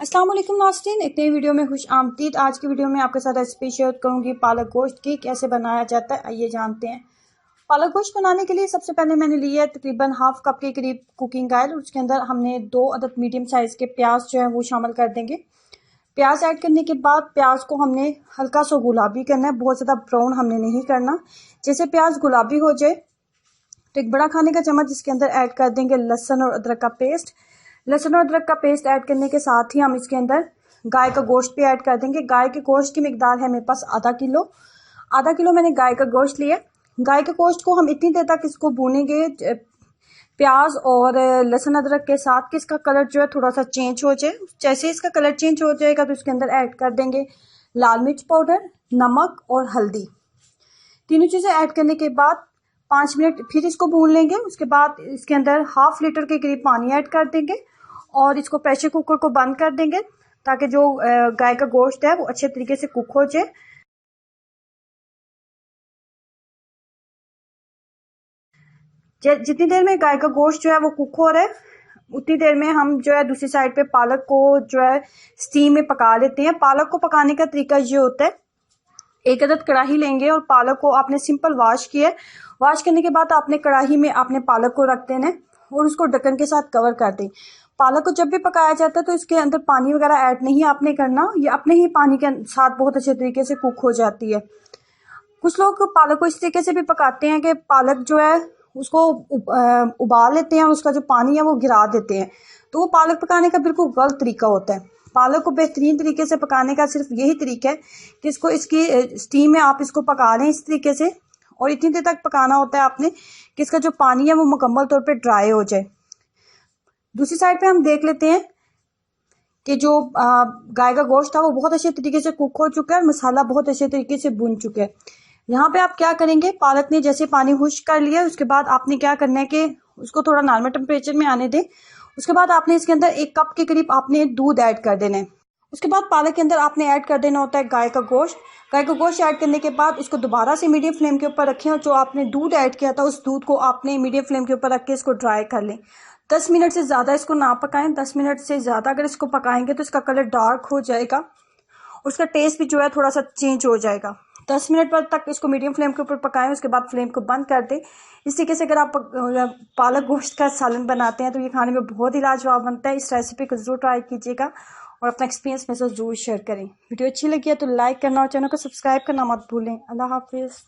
अस्सलाम वालेकुम नाज़रीन, एक नई वीडियो में खुश आमदीद। आज की वीडियो में आपके साथ रेसिपी शेयर करूंगी पालक गोश्त की, कैसे बनाया जाता है आइए जानते हैं। पालक गोश्त बनाने के लिए सबसे पहले मैंने लिया है तकरीबन हाफ कप के करीब कुकिंग ऑयल। उसके अंदर हमने 2 अदद मीडियम साइज़ के प्याज जो है वो शामिल कर देंगे। प्याज ऐड करने के बाद प्याज को हमने हल्का सा गुलाबी करना है, बहुत ज़्यादा ब्राउन हमने नहीं करना। जैसे प्याज गुलाबी हो जाए तो एक बड़ा खाने का चम्मच इसके अंदर ऐड कर देंगे लहसुन और अदरक का पेस्ट। लहसुन और अदरक का पेस्ट ऐड करने के साथ ही हम इसके अंदर गाय का गोश्त भी ऐड कर देंगे। गाय के गोश्त की मिकदार है मेरे पास आधा किलो मैंने गाय का गोश्त लिया। गाय के गोश्त को हम इतनी देर तक इसको भूनेंगे प्याज और लहसुन अदरक के साथ कि इसका कलर जो है थोड़ा सा चेंज हो जाए। जैसे इसका कलर चेंज हो जाएगा तो इसके अंदर ऐड कर देंगे लाल मिर्च पाउडर, नमक और हल्दी। तीनों चीज़ें ऐड करने के बाद 5 मिनट फिर इसको भून लेंगे। उसके बाद इसके अंदर हाफ लीटर के करीब पानी ऐड कर देंगे और इसको प्रेशर कुकर को बंद कर देंगे ताकि जो गाय का गोश्त है वो अच्छे तरीके से कुक हो जाए। जितनी देर में गाय का गोश्त जो है वो कुक हो रहा है उतनी देर में हम जो है दूसरी साइड पे पालक को जो है स्टीम में पका लेते हैं। पालक को पकाने का तरीका ये होता है, एक अदद कढ़ाई लेंगे और पालक को आपने सिंपल वॉश किया। वॉश करने के बाद आपने कढ़ाई में आपने पालक को रख देना और उसको ढक्कन के साथ कवर कर दें। पालक को जब भी पकाया जाता है तो इसके अंदर पानी वगैरह ऐड नहीं आपने करना, ये अपने ही पानी के साथ बहुत अच्छे तरीके से कुक हो जाती है। कुछ लोग पालक को इस तरीके से भी पकाते हैं कि पालक जो है उसको उबाल लेते हैं और उसका जो पानी है वो गिरा देते हैं, तो वो पालक पकाने का बिल्कुल गलत तरीका होता है। पालक को बेहतरीन तरीके से पकाने का सिर्फ यही तरीका है कि इसको इसकी स्टीम में आप इसको पका लें इस तरीके से, और इतनी देर तक पकाना होता है आपने कि इसका जो पानी है वो मुकम्मल तौर पे ड्राई हो जाए। दूसरी साइड पे हम देख लेते हैं कि जो गाय का गोश्त था वो बहुत अच्छे तरीके से कुक हो चुका है और मसाला बहुत अच्छे तरीके से भुन चुका है। यहाँ पे आप क्या करेंगे, पालक ने जैसे पानी खुश्क कर लिया उसके बाद आपने क्या करना है कि उसको थोड़ा नॉर्मल टेम्परेचर में आने दें। उसके बाद आपने इसके अंदर 1 कप के करीब आपने दूध ऐड कर देना है। उसके बाद पालक के अंदर आपने ऐड कर देना होता है गाय का गोश्त। गाय का गोश्त ऐड करने के बाद इसको दोबारा से मीडियम फ्लेम के ऊपर रखें और जो आपने दूध ऐड किया था उस दूध को आपने मीडियम फ्लेम के ऊपर रख के इसको ड्राई कर लें। 10 मिनट से ज़्यादा इसको ना पकाएं। 10 मिनट से ज़्यादा अगर इसको पकाएंगे तो इसका कलर डार्क हो जाएगा, उसका टेस्ट भी जो है थोड़ा सा चेंज हो जाएगा। 10 मिनट पर तक इसको मीडियम फ्लेम के ऊपर पकाएं, उसके बाद फ्लेम को बंद कर दें। इस तरीके से अगर आप पालक गोश्त का सालन बनाते हैं तो ये खाने में बहुत ही लाजवाब बनता है। इस रेसिपी को जरूर ट्राई कीजिएगा और अपना एक्सपीरियंस मेरे साथ जरूर शेयर करें। वीडियो अच्छी लगी है तो लाइक करना और चैनल को सब्सक्राइब करना मत भूलें। अल्लाह हाफिज़।